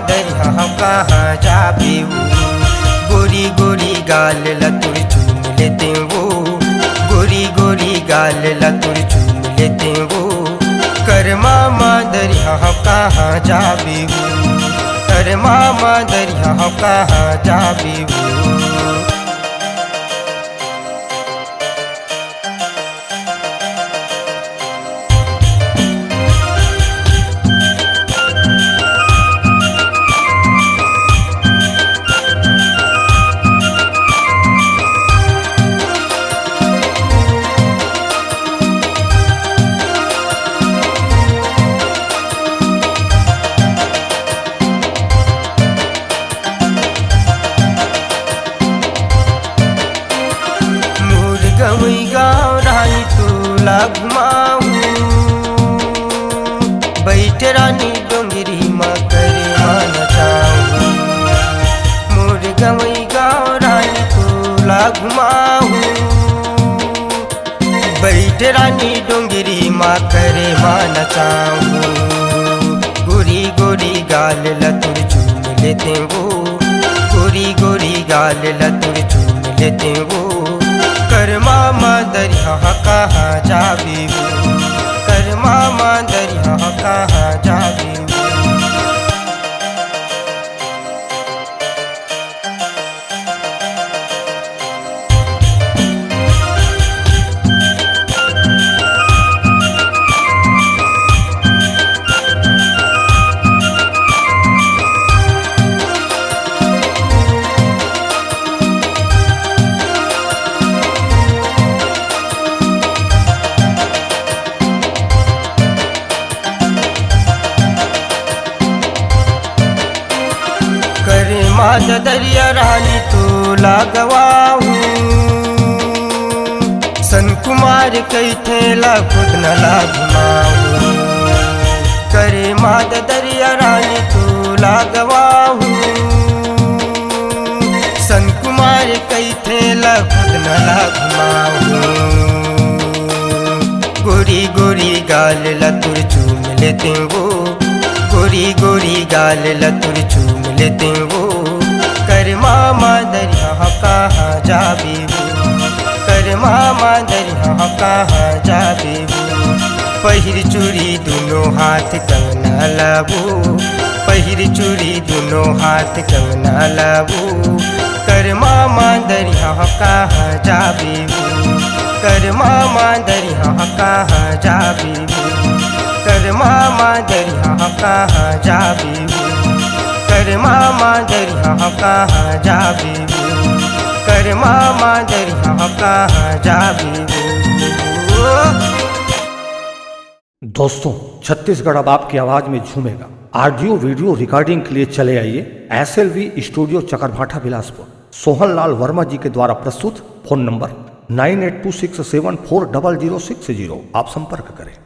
दरिया कहाँ जाबे वो, गोरी गोरी गाल लतुर चूम लेते वो, गोरी गोरी गाल लतुर चूम लेते वो। कर मामा दरिया कहाँ जाबे वो, कर मामा दरिया कहाँ जाबे वो। गवई गाँव रानी तोला घुमाऊं, बैठ रानी डोंगरी माँ करे मान जाऊं। मोर गवई गाँव रानी तोला घुमाऊं, बैठ रानी डोंगरी माँ करे मान जाऊं। गोरी गोरी गाल लतुर चूम लेते वो, गोरी गोरी गाल लतुर चूम लेते वो। कर मामा दरिया कहाँ जाबे वो, कर मामा दरिया कहाँ जाबे वो। करे माद दरिया रानी तोला गवाऊं, सन कुमार कई थेला खुद न ला घुमाऊं। करे माद दरिया रानी तोला गवाऊं, सन कुमार कई थेला खुद न ला घुमाऊं। गोरी गोरी गाल लतुर चूम लेते वो, गोरी गोरी गाल लतुर चूम लेते वो। कर मामा दरिया कहाँ जाबे वो, कर मामा दरिया कहाँ जाबे वो। पहिर चूड़ी दोनों हाथ कंगना लाबो, पहिर चूड़ी दोनों हाथ कंगना लाबो। कर मामा दरिया कहाँ जाबे वो, कर मामा दरिया कहाँ जाबे वो। कर मामा दरिया कहाँ जाबे वो, कर मामा दरिया कहाँ जाबे वो, कर मामा दरिया कहाँ जाबे वो। दोस्तों, छत्तीसगढ़ अब आपकी आवाज में झूमेगा। ऑडियो वीडियो रिकॉर्डिंग के लिए चले आइए SLV स्टूडियो चकरभाठा बिलासपुर। सोहन लाल वर्मा जी के द्वारा प्रस्तुत। Phone number 9826740060। आप संपर्क करें।